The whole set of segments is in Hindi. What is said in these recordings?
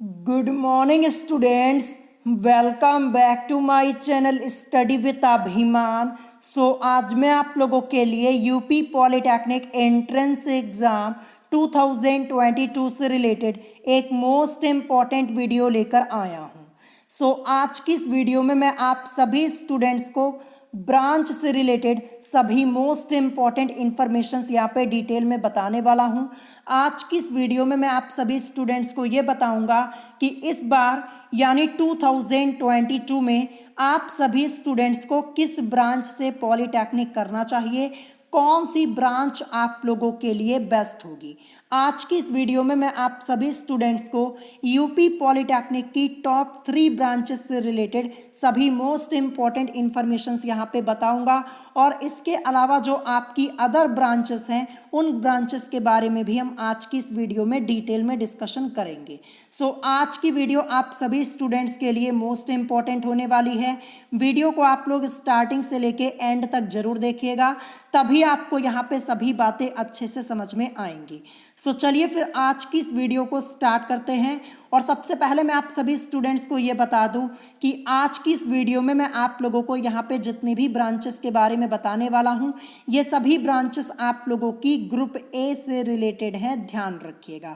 Good morning students, welcome back to my channel study with Abhiman. आज मैं आप लोगों के लिए यूपी पॉलिटेक्निक एंट्रेंस एग्ज़ाम 2022 से रिलेटेड एक मोस्ट इम्पॉर्टेंट वीडियो लेकर आया हूं। आज की इस वीडियो में मैं आप सभी स्टूडेंट्स को ब्रांच से रिलेटेड सभी मोस्ट इम्पॉर्टेंट इंफॉर्मेशंस यहाँ पे डिटेल में बताने वाला हूँ। आज की इस वीडियो में मैं आप सभी स्टूडेंट्स को ये बताऊंगा कि इस बार यानी 2022 में आप सभी स्टूडेंट्स को किस ब्रांच से पॉलिटेक्निक करना चाहिए, कौन सी ब्रांच आप लोगों के लिए बेस्ट होगी। आज की इस वीडियो में मैं आप सभी स्टूडेंट्स को यूपी पॉलिटेक्निक की टॉप 3 ब्रांचेस से रिलेटेड सभी मोस्ट इम्पॉर्टेंट इंफॉर्मेशंस यहाँ पे बताऊंगा और इसके अलावा जो आपकी अदर ब्रांचेस हैं उन ब्रांचेस के बारे में भी हम आज की इस वीडियो में डिटेल में डिस्कशन करेंगे। आज की वीडियो आप सभी स्टूडेंट्स के लिए मोस्ट इम्पॉर्टेंट होने वाली है। वीडियो को आप लोग स्टार्टिंग से लेके एंड तक जरूर देखिएगा, तभी आपको यहाँ पे सभी बातें अच्छे से समझ में आएंगी। चलिए फिर आज की इस वीडियो को स्टार्ट करते हैं। और सबसे पहले मैं आप सभी स्टूडेंट्स को ये बता दूं कि आज की इस वीडियो में मैं आप लोगों को यहाँ पे जितनी भी ब्रांचेस के बारे में बताने वाला हूँ, ये सभी ब्रांचेस आप लोगों की ग्रुप ए से रिलेटेड हैं, ध्यान रखिएगा।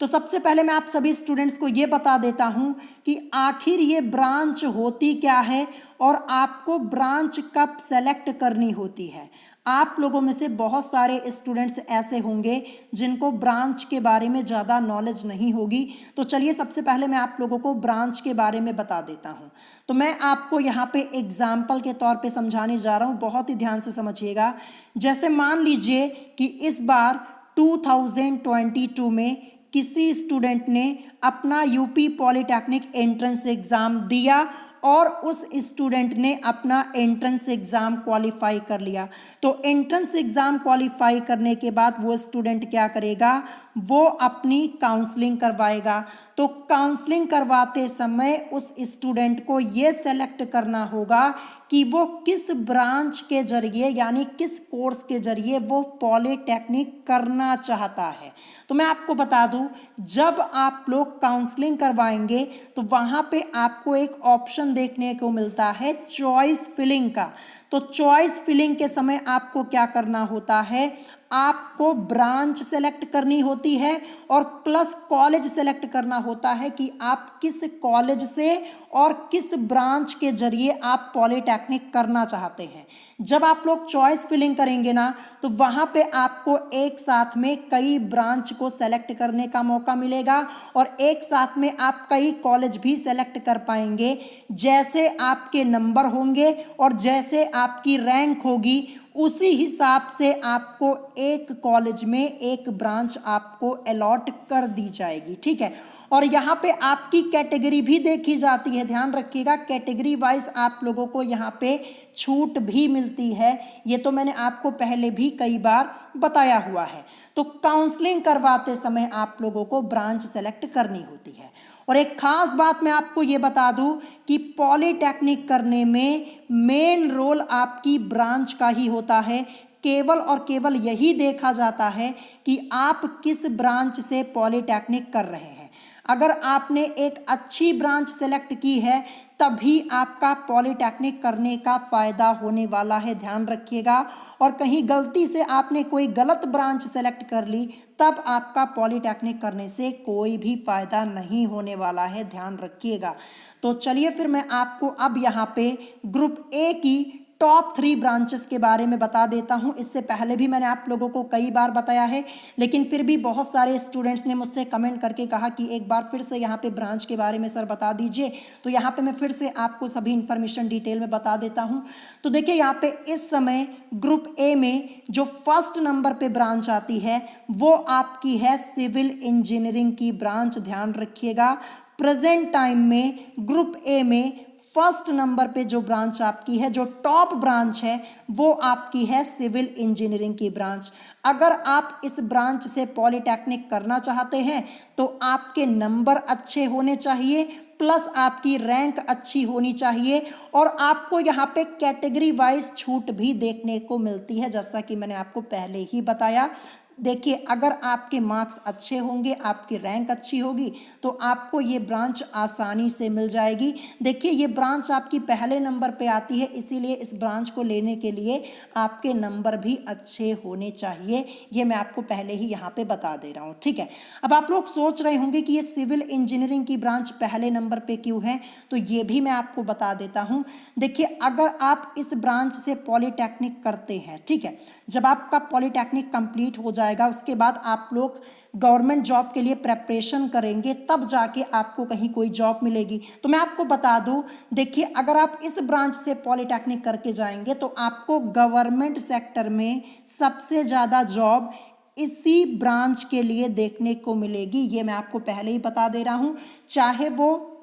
तो सबसे पहले मैं आप सभी स्टूडेंट्स को ये बता देता हूँ कि आखिर ये ब्रांच होती क्या है और आपको ब्रांच कब सेलेक्ट करनी होती है। आप लोगों में से बहुत सारे स्टूडेंट्स ऐसे होंगे जिनको ब्रांच के बारे में ज़्यादा नॉलेज नहीं होगी। तो चलिए सबसे पहले मैं आप लोगों को ब्रांच के बारे में बता देता हूं। तो मैं आपको यहाँ पे एग्जाम्पल के तौर पे समझाने जा रहा हूँ, बहुत ही ध्यान से समझिएगा। जैसे मान लीजिए कि इस बार 2022 में किसी स्टूडेंट ने अपना यूपी पॉलिटेक्निक एंट्रेंस एग्ज़ाम दिया और उस स्टूडेंट ने अपना एंट्रेंस एग्ज़ाम क्वालिफाई कर लिया। तो एंट्रेंस एग्ज़ाम क्वालिफाई करने के बाद वो स्टूडेंट क्या करेगा, वो अपनी काउंसलिंग करवाएगा। तो काउंसलिंग करवाते समय उस स्टूडेंट को ये सेलेक्ट करना होगा कि वो किस ब्रांच के जरिए यानी किस कोर्स के जरिए वो पॉलिटेक्निक करना चाहता है। तो मैं आपको बता दूं, जब आप लोग काउंसलिंग करवाएंगे तो वहाँ पे आपको एक ऑप्शन देखने को मिलता है चॉइस फिलिंग का। तो चॉइस फिलिंग के समय आपको क्या करना होता है, आपको ब्रांच सेलेक्ट करनी होती है और प्लस कॉलेज सेलेक्ट करना होता है कि आप किस कॉलेज से और किस ब्रांच के जरिए आप पॉलिटेक्निक करना चाहते हैं। जब आप लोग चॉइस फिलिंग करेंगे ना, तो वहाँ पे आपको एक साथ में कई ब्रांच को सेलेक्ट करने का मौका मिलेगा और एक साथ में आप कई कॉलेज भी सेलेक्ट कर पाएंगे। जैसे आपके नंबर होंगे और जैसे आपकी रैंक होगी, उसी हिसाब से आपको एक कॉलेज में एक ब्रांच आपको अलॉट कर दी जाएगी, ठीक है। और यहाँ पे आपकी कैटेगरी भी देखी जाती है, ध्यान रखिएगा। कैटेगरी वाइज आप लोगों को यहाँ पे छूट भी मिलती है, ये तो मैंने आपको पहले भी कई बार बताया हुआ है। तो काउंसलिंग करवाते समय आप लोगों को ब्रांच सेलेक्ट करनी होती है। और एक खास बात मैं आपको ये बता दूं कि पॉलिटेक्निक करने में मेन रोल आपकी ब्रांच का ही होता है। केवल और केवल यही देखा जाता है कि आप किस ब्रांच से पॉलिटेक्निक कर रहे हैं। अगर आपने एक अच्छी ब्रांच सेलेक्ट की है तभी आपका पॉलिटेक्निक करने का फ़ायदा होने वाला है, ध्यान रखिएगा। और कहीं गलती से आपने कोई गलत ब्रांच सेलेक्ट कर ली तब आपका पॉलिटेक्निक करने से कोई भी फ़ायदा नहीं होने वाला है, ध्यान रखिएगा। तो चलिए फिर मैं आपको अब यहाँ पे ग्रुप ए की टॉप 3 ब्रांचेस के बारे में बता देता हूं। इससे पहले भी मैंने आप लोगों को कई बार बताया है, लेकिन फिर भी बहुत सारे स्टूडेंट्स ने मुझसे कमेंट करके कहा कि एक बार फिर से यहाँ पे ब्रांच के बारे में सर बता दीजिए। तो यहाँ पे मैं फिर से आपको सभी इंफॉर्मेशन डिटेल में बता देता हूँ। तो देखिए यहाँ पे इस समय ग्रुप ए में जो फर्स्ट नंबर पे ब्रांच आती है वो आपकी है सिविल इंजीनियरिंग की ब्रांच, ध्यान रखिएगा। प्रेजेंट टाइम में ग्रुप ए में फर्स्ट नंबर पे जो ब्रांच आपकी है, जो टॉप ब्रांच है, वो आपकी है सिविल इंजीनियरिंग की ब्रांच। अगर आप इस ब्रांच से पॉलिटेक्निक करना चाहते हैं तो आपके नंबर अच्छे होने चाहिए, प्लस आपकी रैंक अच्छी होनी चाहिए और आपको यहाँ पे कैटेगरी वाइज छूट भी देखने को मिलती है, जैसा कि मैंने आपको पहले ही बताया। देखिए अगर आपके मार्क्स अच्छे होंगे, आपकी रैंक अच्छी होगी तो आपको ये ब्रांच आसानी से मिल जाएगी। देखिए ये ब्रांच आपकी पहले नंबर पे आती है, इसीलिए इस ब्रांच को लेने के लिए आपके नंबर भी अच्छे होने चाहिए। ये मैं आपको पहले ही यहाँ पे बता दे रहा हूँ, ठीक है। अब आप लोग सोच रहे होंगे कि ये सिविल इंजीनियरिंग की ब्रांच पहले नंबर पे क्यों है, तो ये भी मैं आपको बता देता हूँ। देखिए अगर आप इस ब्रांच से पॉलीटेक्निक करते हैं, ठीक है, जब आपका पॉलीटेक्निक कंप्लीट हो जाएगा उसके बाद आप लोग गवर्नमेंट जॉब के लिए प्रेपरेशन करेंगे, तब जाके आपको कहीं कोई जॉब मिलेगी। तो मैं आपको बता दूं, देखिए अगर आप इस ब्रांच से पॉलीटेक्निक करके जाएंगे तो आपको गवर्नमेंट सेक्टर में सबसे ज़्यादा जॉब इसी ब्रांच के लिए देखने को मिलेगी। ये मैं आपको पहले ही बता दे रहा हूँ, चाहे वो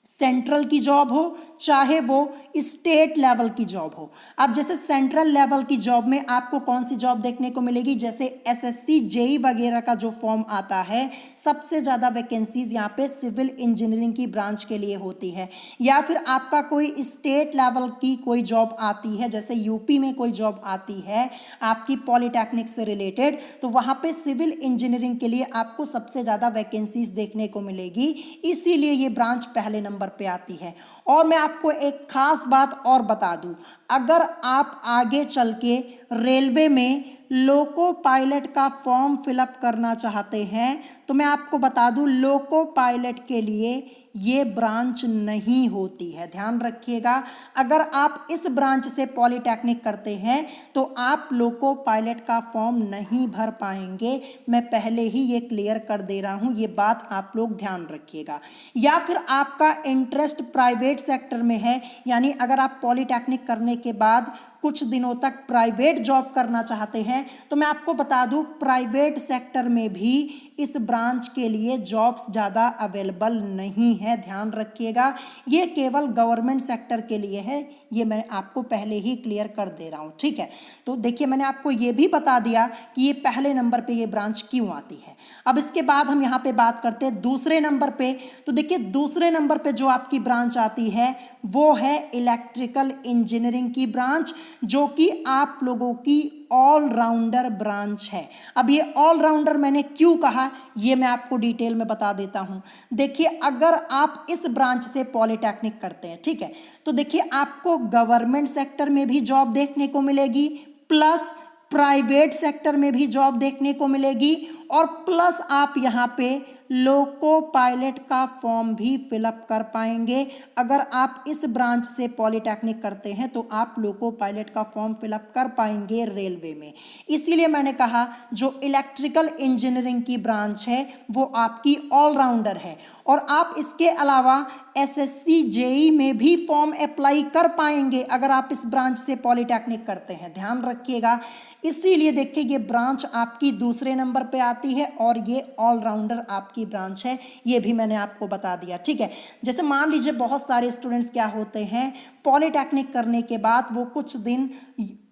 सेंट्रल की जॉब हो चाहे वो स्टेट लेवल की जॉब हो। अब जैसे सेंट्रल लेवल की जॉब में आपको कौन सी जॉब देखने को मिलेगी, जैसे एसएससी जेई वगैरह का जो फॉर्म आता है, सबसे ज़्यादा वैकेंसीज यहाँ पे सिविल इंजीनियरिंग की ब्रांच के लिए होती है। या फिर आपका कोई स्टेट लेवल की कोई जॉब आती है, जैसे यूपी में कोई जॉब आती है आपकी पॉलीटेक्निक से रिलेटेड, तो वहाँ पे सिविल इंजीनियरिंग के लिए आपको सबसे ज़्यादा वैकेंसीज देखने को मिलेगी, इसीलिए ये ब्रांच पहले नंबर पे आती है। और मैं आपको एक खास बात और बता दूं, अगर आप आगे चल के रेलवे में लोको पायलट का फॉर्म फिलअप करना चाहते हैं तो मैं आपको बता दूं, लोको पायलट के लिए ये ब्रांच नहीं होती है, ध्यान रखिएगा। अगर आप इस ब्रांच से पॉलीटेक्निक करते हैं तो आप लोको पायलट का फॉर्म नहीं भर पाएंगे। मैं पहले ही ये क्लियर कर दे रहा हूँ, ये बात आप लोग ध्यान रखिएगा। या फिर आपका इंटरेस्ट प्राइवेट सेक्टर में है, यानी अगर आप पॉलीटेक्निक करने के बाद कुछ दिनों तक प्राइवेट जॉब करना चाहते हैं तो मैं आपको बता दूं, प्राइवेट सेक्टर में भी इस ब्रांच के लिए जॉब्स ज़्यादा अवेलेबल नहीं है, ध्यान रखिएगा। ये केवल गवर्नमेंट सेक्टर के लिए है, ये मैं आपको पहले ही क्लियर कर दे रहा हूँ, ठीक है। तो देखिए मैंने आपको ये भी बता दिया कि ये पहले नंबर पे ये ब्रांच क्यों आती है। अब इसके बाद हम यहाँ पे बात करते हैं दूसरे नंबर पे। तो देखिए दूसरे नंबर पे जो आपकी ब्रांच आती है वो है इलेक्ट्रिकल इंजीनियरिंग की ब्रांच, जो कि आप लोगों की ऑलराउंडर ब्रांच है। अब ये ऑलराउंडर मैंने क्यों कहा ये मैं आपको डिटेल में बता देता हूं। देखिए अगर आप इस ब्रांच से पॉलीटेक्निक करते हैं, ठीक है, तो देखिए आपको गवर्नमेंट सेक्टर में भी जॉब देखने को मिलेगी, प्लस प्राइवेट सेक्टर में भी जॉब देखने को मिलेगी, और प्लस आप यहाँ पे लोको पायलट का फॉर्म भी फिलअप कर पाएंगे। अगर आप इस ब्रांच से पॉलीटेक्निक करते हैं तो आप लोको पायलट का फॉर्म फिलअप कर पाएंगे रेलवे में। इसीलिए मैंने कहा जो इलेक्ट्रिकल इंजीनियरिंग की ब्रांच है वो आपकी ऑलराउंडर है, और आप इसके अलावा एसएससी जेई में भी फॉर्म अप्लाई कर पाएंगे अगर आप इस ब्रांच से पॉलीटेक्निक करते हैं, ध्यान रखिएगा। इसीलिए देखिए ये ब्रांच आपकी दूसरे नंबर पे आती है और ये ऑलराउंडर आपकी ब्रांच है, ये भी मैंने आपको बता दिया, ठीक है। जैसे मान लीजिए बहुत सारे स्टूडेंट्स क्या होते हैं, पॉलीटेक्निक करने के बाद वो कुछ दिन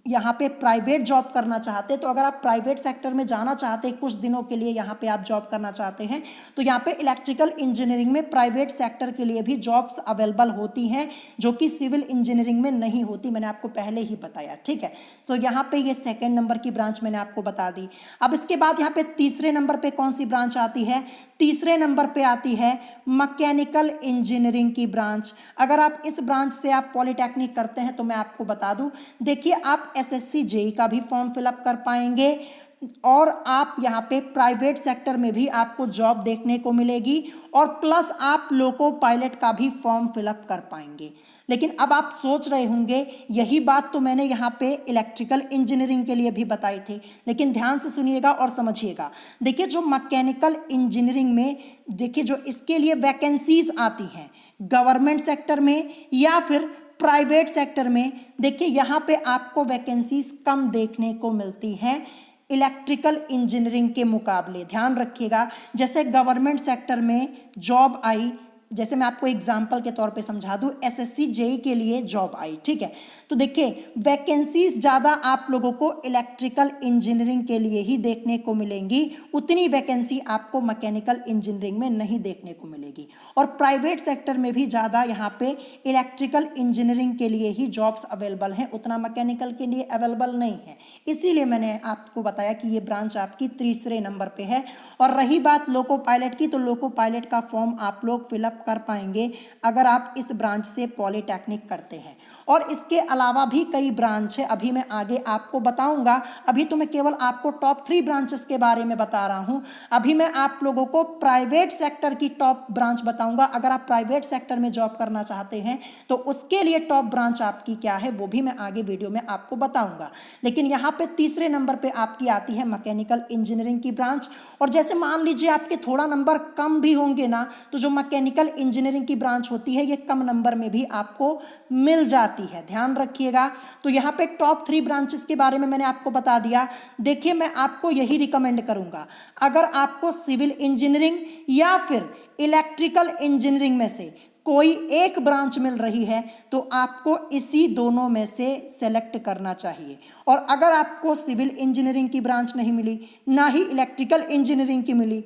यहाँ पे प्राइवेट जॉब करना चाहते हैं, तो अगर आप प्राइवेट सेक्टर में जाना चाहते हैं कुछ दिनों के लिए, यहाँ पे आप जॉब करना चाहते हैं, तो यहाँ पे इलेक्ट्रिकल इंजीनियरिंग में प्राइवेट सेक्टर के लिए भी जॉब्स अवेलेबल होती हैं जो कि सिविल इंजीनियरिंग में नहीं होती, मैंने आपको पहले ही बताया, ठीक है। सो यहाँ पे ये सेकेंड नंबर की ब्रांच मैंने आपको बता दी। अब इसके बाद यहाँ पे तीसरे नंबर पे कौन सी ब्रांच आती है, तीसरे नंबर पे आती है मैकेनिकल इंजीनियरिंग की ब्रांच। अगर आप इस ब्रांच से आप पॉलीटेक्निक करते हैं तो मैं आपको बता दूं, देखिए आप एसएससी जेई का भी फॉर्म फिलअप कर पाएंगे, और आप यहाँ पे प्राइवेट सेक्टर में भी आपको जॉब देखने को मिलेगी, और प्लस आप लोको पायलट का भी फॉर्म फिलअप कर पाएंगे। लेकिन अब आप सोच रहे होंगे यही बात तो मैंने यहाँ पे इलेक्ट्रिकल इंजीनियरिंग के लिए भी बताई थी, लेकिन ध्यान से सुनिएगा और समझिएगा। देखिए जो मैकेनिकल इंजीनियरिंग में देखिए जो इसके लिए वैकेंसीज आती हैं गवर्नमेंट सेक्टर में या फिर प्राइवेट सेक्टर में, देखिए यहाँ पे आपको वैकेंसीज कम देखने को मिलती हैं इलेक्ट्रिकल इंजीनियरिंग के मुकाबले, ध्यान रखिएगा। जैसे गवर्नमेंट सेक्टर में जॉब आई जैसे मैं आपको एग्जाम्पल के तौर पे समझा दूं, एसएससी जेई के लिए जॉब आई, ठीक है। तो देखिए वैकेंसीज ज़्यादा आप लोगों को इलेक्ट्रिकल इंजीनियरिंग के लिए ही देखने को मिलेंगी, उतनी वैकेंसी आपको मैकेनिकल इंजीनियरिंग में नहीं देखने को मिलेगी। और प्राइवेट सेक्टर में भी ज़्यादा यहाँ पे इलेक्ट्रिकल इंजीनियरिंग के लिए ही जॉब्स अवेलेबल हैं, उतना मैकेनिकल के लिए अवेलेबल नहीं है। इसीलिए मैंने आपको बताया कि ये ब्रांच आपकी तीसरे नंबर पे है। और रही बात लोको पायलट की, तो लोको पायलट का फॉर्म आप लोग फिलअप कर पाएंगे अगर आप इस ब्रांच से पॉलिटेक्निक करते हैं। और इसके अलावा भी कई ब्रांच है, अभी मैं आगे आपको बताऊंगा। अभी तो मैं केवल आपको टॉप 3 ब्रांचेस के बारे में बता रहा हूं। अभी मैं आप लोगों को प्राइवेट सेक्टर की टॉप ब्रांच बताऊंगा। अगर आप प्राइवेट सेक्टर में जॉब करना चाहते हैं तो उसके लिए टॉप ब्रांच आपकी क्या है वो भी मैं आगे वीडियो में आपको बताऊंगा। लेकिन यहाँ पे तीसरे नंबर पे आपकी आती है मैकेनिकल इंजीनियरिंग की ब्रांच। और जैसे मान लीजिए आपके थोड़ा नंबर कम भी होंगे ना, तो जो मैकेनिकल इंजीनियरिंग की ब्रांच होती है ये कम नंबर में भी आपको मिल जाती है, ध्यान रखिएगा। तो यहाँ पे टॉप 3 ब्रांचेस के बारे में मैंने आपको बता दिया। देखिए मैं आपको यही रिकमेंड करूंगा, अगर आपको सिविल इंजीनियरिंग या फिर इलेक्ट्रिकल इंजीनियरिंग में से कोई एक ब्रांच मिल रही है तो आपको इसी दोनों में से सेलेक्ट करना चाहिए। और अगर आपको सिविल इंजीनियरिंग की ब्रांच नहीं मिली, ना ही इलेक्ट्रिकल इंजीनियरिंग की मिली,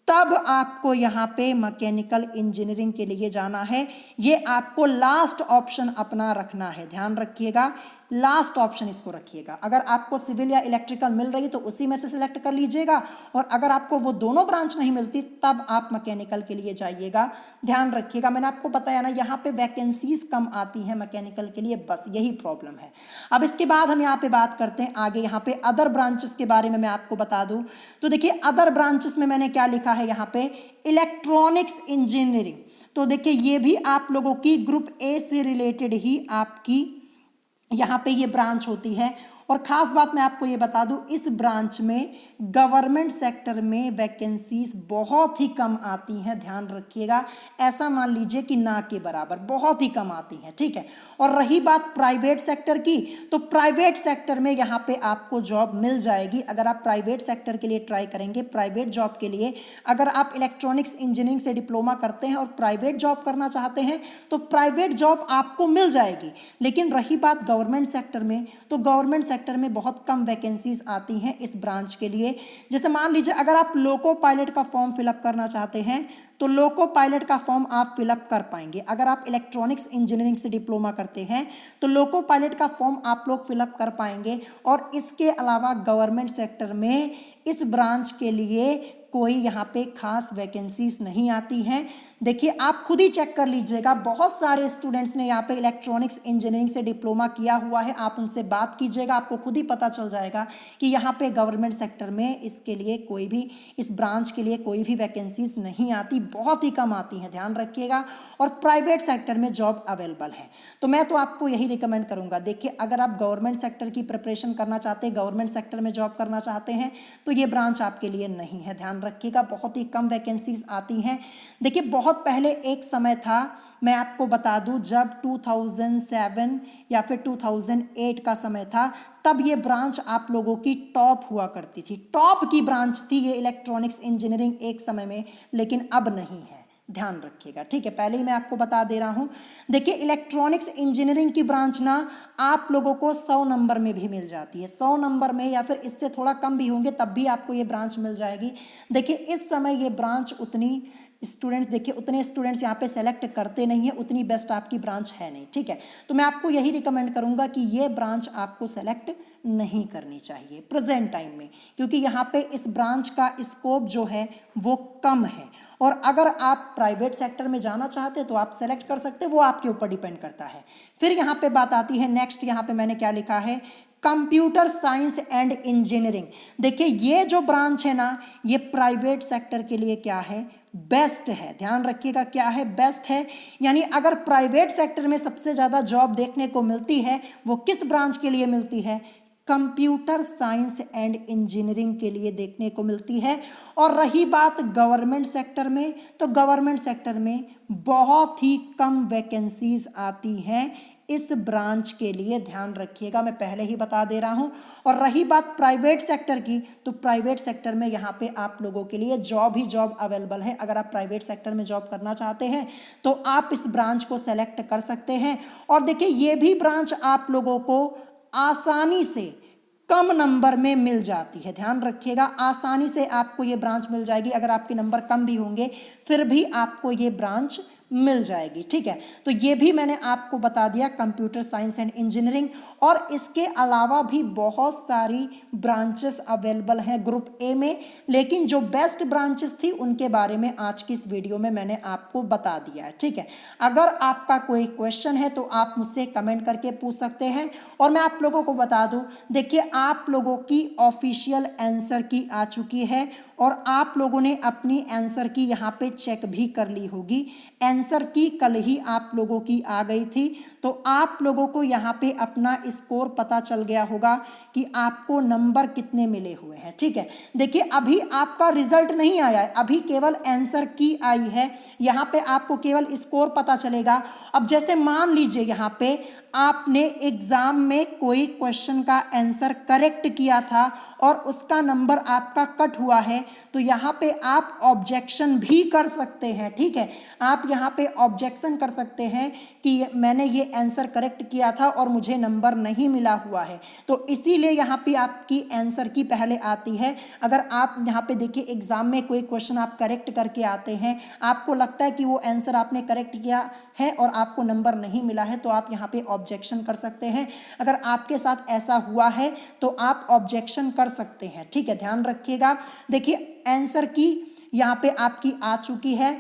तब आपको यहाँ पे मैकेनिकल इंजीनियरिंग के लिए जाना है। ये आपको लास्ट ऑप्शन अपना रखना है, ध्यान रखिएगा, लास्ट ऑप्शन इसको रखिएगा। अगर आपको सिविल या इलेक्ट्रिकल मिल रही तो उसी में से सिलेक्ट कर लीजिएगा, और अगर आपको वो दोनों ब्रांच नहीं मिलती तब आप मैकेनिकल के लिए जाइएगा, ध्यान रखिएगा। मैंने आपको बताया ना यहाँ पे वैकेंसीज कम आती हैं मैकेनिकल के लिए, बस यही प्रॉब्लम है। अब इसके बाद हम यहाँ पे बात करते हैं आगे, यहाँ पे अदर ब्रांचेस के बारे में मैं आपको बता दूं। तो देखिए अदर ब्रांचेस में मैंने क्या लिखा है यहाँ पे, इलेक्ट्रॉनिक्स इंजीनियरिंग। तो देखिए ये भी आप लोगों की ग्रुप ए से रिलेटेड ही आपकी यहाँ पे ये ब्रांच होती है। और ख़ास बात मैं आपको ये बता दूं, इस ब्रांच में गवर्नमेंट सेक्टर में वैकेंसीज बहुत ही कम आती हैं, ध्यान रखिएगा। ऐसा मान लीजिए कि ना के बराबर, बहुत ही कम आती हैं, ठीक है। और रही बात प्राइवेट सेक्टर की, तो प्राइवेट सेक्टर में यहाँ पे आपको जॉब मिल जाएगी अगर आप प्राइवेट सेक्टर के लिए ट्राई करेंगे। प्राइवेट जॉब के लिए अगर आप इलेक्ट्रॉनिक्स इंजीनियरिंग से डिप्लोमा करते हैं और प्राइवेट जॉब करना चाहते हैं तो प्राइवेट जॉब आपको मिल जाएगी। लेकिन रही बात गवर्नमेंट सेक्टर में, तो गवर्नमेंट सेक्टर में बहुत कम वैकेंसीज आती हैं इस ब्रांच के लिए। जैसे मान लीजिए अगर आप लोको पायलट का फॉर्म फिलअप करना चाहते हैं तो लोको पायलट का फॉर्म आप फिलअप कर पाएंगे। अगर आप इलेक्ट्रॉनिक्स इंजीनियरिंग से डिप्लोमा करते हैं तो लोको पायलट का फॉर्म आप लोग फिलअप कर पाएंगे। और इसके अलावा गवर्नमेंट सेक्टर में इस ब्रांच के लिए कोई यहाँ पे खास वैकेंसीज नहीं आती हैं। देखिए आप खुद ही चेक कर लीजिएगा, बहुत सारे स्टूडेंट्स ने यहाँ पे इलेक्ट्रॉनिक्स इंजीनियरिंग से डिप्लोमा किया हुआ है, आप उनसे बात कीजिएगा, आपको खुद ही पता चल जाएगा कि यहाँ पे गवर्नमेंट सेक्टर में इसके लिए कोई भी, इस ब्रांच के लिए कोई भी वैकेंसीज नहीं आती, बहुत ही कम आती हैं, ध्यान रखिएगा। और प्राइवेट सेक्टर में जॉब अवेलेबल है। तो मैं तो आपको यही रिकमेंड करूँगा, देखिए अगर आप गवर्नमेंट सेक्टर की प्रिपरेशन करना चाहते हैं, गवर्नमेंट सेक्टर में जॉब करना चाहते हैं तो ये ब्रांच आपके लिए नहीं है, ध्यान रखिएगा, बहुत ही कम वैकेंसीज आती हैं। देखिए बहुत पहले एक समय था, मैं आपको बता दूं, जब 2007 या फिर 2008 का समय था, तब ये ब्रांच आप लोगों की टॉप हुआ करती थी, टॉप की ब्रांच थी ये इलेक्ट्रॉनिक्स इंजीनियरिंग एक समय में, लेकिन अब नहीं है, ध्यान रखिएगा, ठीक है। पहले ही मैं आपको बता दे रहा हूं। देखिए इलेक्ट्रॉनिक्स इंजीनियरिंग की ब्रांच ना आप लोगों को 100 नंबर में भी मिल जाती है, 100 नंबर में या फिर इससे थोड़ा कम भी होंगे तब भी आपको ये ब्रांच मिल जाएगी। देखिए इस समय ये ब्रांच उतनी स्टूडेंट्स, देखिए उतने स्टूडेंट्स यहाँ पे सेलेक्ट करते नहीं है, उतनी बेस्ट आपकी ब्रांच है नहीं, ठीक है। तो मैं आपको यही रिकमेंड करूँगा कि ये ब्रांच आपको सेलेक्ट नहीं करनी चाहिए प्रेजेंट टाइम में, क्योंकि यहाँ पे इस ब्रांच का स्कोप जो है वो कम है। और अगर आप प्राइवेट सेक्टर में जाना चाहते हैं तो आप सेलेक्ट कर सकते हैं, वो आपके ऊपर डिपेंड करता है। फिर यहाँ पे बात आती है नेक्स्ट, यहाँ पे मैंने क्या लिखा है, कंप्यूटर साइंस एंड इंजीनियरिंग। देखिए ये जो ब्रांच है ना, ये प्राइवेट सेक्टर के लिए क्या है, बेस्ट है, ध्यान रखिएगा, क्या है, बेस्ट है। यानी अगर प्राइवेट सेक्टर में सबसे ज़्यादा जॉब देखने को मिलती है वो किस ब्रांच के लिए मिलती है, कंप्यूटर साइंस एंड इंजीनियरिंग के लिए देखने को मिलती है। और रही बात गवर्नमेंट सेक्टर में, तो गवर्नमेंट सेक्टर में बहुत ही कम वैकेंसीज आती हैं इस ब्रांच के लिए ध्यान रखिएगा, मैं पहले ही बता दे रहा हूं। और रही बात प्राइवेट सेक्टर की, तो प्राइवेट सेक्टर में यहाँ पे आप लोगों के लिए जॉब ही जॉब अवेलेबल है। अगर आप प्राइवेट सेक्टर में जॉब करना चाहते हैं तो आप इस ब्रांच को सेलेक्ट कर सकते हैं। और देखिए ये भी ब्रांच आप लोगों को आसानी से कम नंबर में मिल जाती है, ध्यान रखिएगा, आसानी से आपको ये ब्रांच मिल जाएगी। अगर आपके नंबर कम भी होंगे फिर भी आपको ये ब्रांच मिल जाएगी, ठीक है। तो ये भी मैंने आपको बता दिया, कंप्यूटर साइंस एंड इंजीनियरिंग। और इसके अलावा भी बहुत सारी ब्रांचेस अवेलेबल हैं ग्रुप ए में, लेकिन जो बेस्ट ब्रांचेस थी उनके बारे में आज की इस वीडियो में मैंने आपको बता दिया है, ठीक है। अगर आपका कोई क्वेश्चन है तो आप मुझसे कमेंट करके पूछ सकते हैं। और मैं आप लोगों को बता दूं, देखिए आप लोगों की ऑफिशियल आंसर की आ चुकी है और आप लोगों ने अपनी आंसर की यहाँ पे चेक भी कर ली होगी। आंसर की कल ही आप लोगों की आ गई थी, तो आप लोगों को यहाँ पे अपना स्कोर पता चल गया होगा कि आपको नंबर कितने मिले हुए हैं, ठीक है। देखिए अभी आपका रिजल्ट नहीं आया है, अभी केवल आंसर की आई है। यहाँ पे आपको केवल स्कोर पता चलेगा। अब जैसे मान लीजिए यहाँ पे आपने एग्जाम में कोई क्वेश्चन का आंसर करेक्ट किया था और उसका नंबर आपका कट हुआ है, तो यहाँ पे आप ऑब्जेक्शन भी कर सकते हैं, ठीक है। आप यहाँ पे ऑब्जेक्शन कर सकते हैं कि मैंने ये आंसर करेक्ट किया था और मुझे नंबर नहीं मिला हुआ है। तो इसीलिए यहाँ पे आपकी आंसर की पहले आती है। अगर आप यहाँ पे देखिए एग्जाम में कोई क्वेश्चन आप करेक्ट करके आते हैं, आपको लगता है कि वो आंसर आपने करेक्ट किया है और आपको नंबर नहीं मिला है, तो आप यहाँ पे ऑब्जेक्शन कर सकते हैं। अगर आपके साथ ऐसा हुआ है तो आप ऑब्जेक्शन कर सकते हैं, ठीक है, ध्यान रखिएगा। देखिए आंसर की यहाँ पे आपकी आ चुकी है।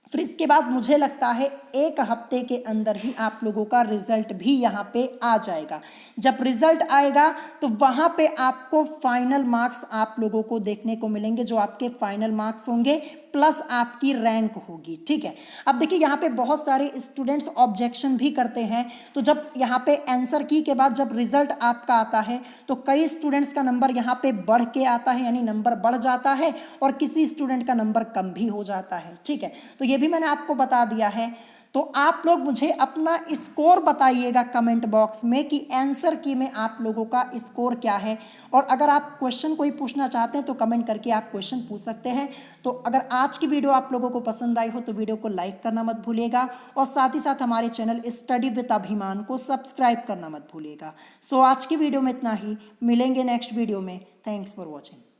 फिर इसके बाद मुझे लगता है 1 हफ्ते के अंदर ही आप लोगों का रिजल्ट भी यहाँ पे आ जाएगा। जब रिजल्ट आएगा तो वहाँ पे आपको फाइनल मार्क्स आप लोगों को देखने को मिलेंगे, जो आपके फाइनल मार्क्स होंगे प्लस आपकी रैंक होगी, ठीक है। अब देखिए यहाँ पे बहुत सारे स्टूडेंट्स ऑब्जेक्शन भी करते हैं, तो जब यहाँ पे आंसर की के बाद जब रिजल्ट आपका आता है तो कई स्टूडेंट्स का नंबर यहाँ पे बढ़ के आता है, यानी नंबर बढ़ जाता है, और किसी स्टूडेंट का नंबर कम भी हो जाता है, ठीक है। तो ये भी मैंने आपको बता दिया है। तो आप लोग मुझे अपना स्कोर बताइएगा कमेंट बॉक्स में कि आंसर की में आप लोगों का स्कोर क्या है। और अगर आप क्वेश्चन कोई पूछना चाहते हैं तो कमेंट करके आप क्वेश्चन पूछ सकते हैं। तो अगर आज की वीडियो आप लोगों को पसंद आई हो तो वीडियो को लाइक करना मत भूलिएगा, और साथ ही साथ हमारे चैनल स्टडी विद अभिमान को सब्सक्राइब करना मत भूलिएगा। सो आज की वीडियो में इतना ही, मिलेंगे नेक्स्ट वीडियो में। Thanks for watching.